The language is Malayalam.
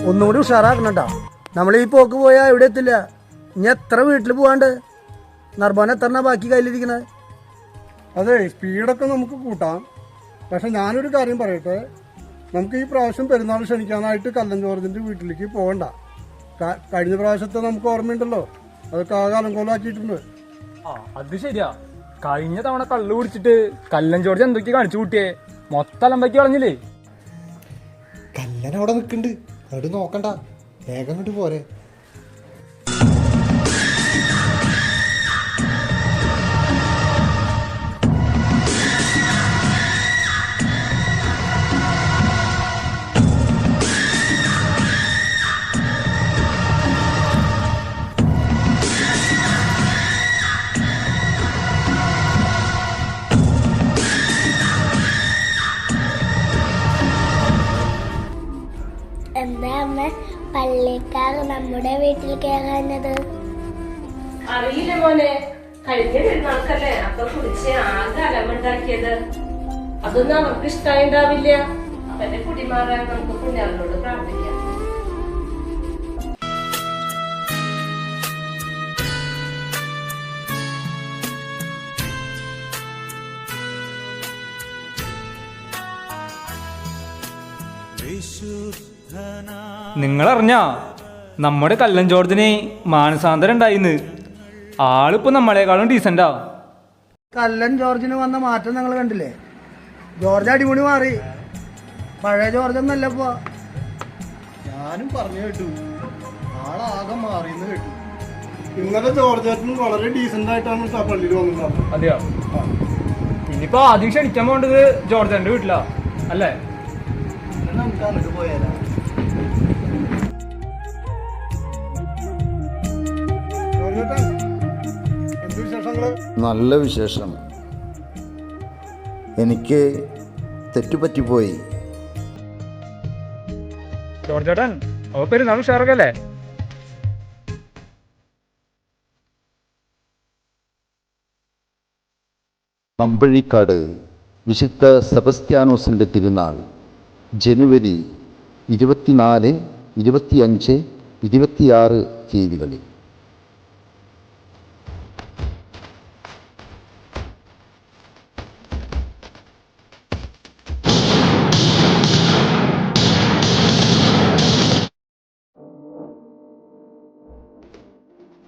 ഒന്നുകൂടി ഉഷാറാക്കണം കേട്ടോ. നമ്മൾ ഈ പോക്ക് പോയാൽ എവിടെ എത്തില്ല. ഇനി എത്ര വീട്ടിൽ പോവാണ്ട്? നർബാന എത്ര ബാക്കി കയ്യിലിരിക്കണത്? അതെ, സ്പീഡൊക്കെ നമുക്ക് കൂട്ടാം. പക്ഷെ ഞാനൊരു കാര്യം പറയട്ടെ, നമുക്ക് ഈ പ്രാവശ്യം പെരുന്നാൾ ക്ഷണിക്കാനായിട്ട് കല്ലൻ ജോർജിന്റെ വീട്ടിലേക്ക് പോകണ്ട. കഴിഞ്ഞ പ്രാവശ്യത്തെ നമുക്ക് ഓർമ്മയുണ്ടല്ലോ, അതൊക്കെ ആകെ അലങ്കോലാക്കിയിട്ടുണ്ട്. അത് ശരിയാ. കഴിഞ്ഞ തവണ കള്ളു കുടിച്ചിട്ട് കല്ലൻ ജോർജ് എന്തൊക്കെ കാണിച്ചു കൂട്ടിയേ, മൊത്തം അലമ്പാക്കി കളഞ്ഞില്ലേ. കല്ലൻ അവിടെ നിൽക്കുന്നുണ്ട്, അവിടെ നോക്കണ്ട, വേഗം ഇങ്ങോട്ട് പോരെ. എന്താ അമ്മ പള്ളിക്കാർ നമ്മുടെ വീട്ടിൽ കയറാഞ്ഞത്? അറിയില്ല മോനെ, കഴിഞ്ഞ പെരുന്നാൾക്കല്ലേ അപ്പൊ കുടിച്ച് ആകെ അലമുണ്ടാക്കിയത്. അതൊന്നും അവർക്ക് ഇഷ്ടമായിണ്ടാവില്ല. അവന്റെ കുടിമാറാൻ നമുക്ക് പുണ്യാളനോട് പ്രാർത്ഥിക്കാം. നിങ്ങളറിഞ്ഞാ നമ്മുടെ കല്ലൻ ജോർജിന് മാനസാന്തരം ഉണ്ടായിന്ന്. ആളിപ്പോ നമ്മളെക്കാളും ഡീസന്റാ. കല്ലൻ ജോർജിന് വന്ന മാറ്റം നിങ്ങൾ കണ്ടില്ലേ? ജോർജ് അടിപൊളി മാറി. പഴയ ജോർജ് ഒന്നല്ല ഇപ്പൊ. ഞാനും പറഞ്ഞു കേട്ടു, ആളാകെ മാറിയെന്ന് കേട്ടു. ഇന്നലെ ജോർജേട്ടൻ വളരെ ഡീസന്റ് ആയിട്ടാണ് പള്ളിയിൽ വന്നത്. അതെയോ? ഇനിയിപ്പോ ആദ്യം ക്ഷണിക്കാൻ പോകേണ്ടത് ജോർജന്റെ വീട്ടിലാ അല്ലേ? നമുക്ക് അങ്ങോട്ട് പോയാലോ? നല്ല വിശേഷം. എനിക്ക് തെറ്റുപറ്റിപ്പോയി. ജോർജേട്ടൻ അവ പെരുന്നാൾ ഉഷാറല്ലേ? നമ്പഴിക്കാട് വിശുദ്ധ സെബസ്ത്യാനോസിൻ്റെ തിരുനാൾ ജനുവരി 24, 25, 26 തീയതികളിൽ.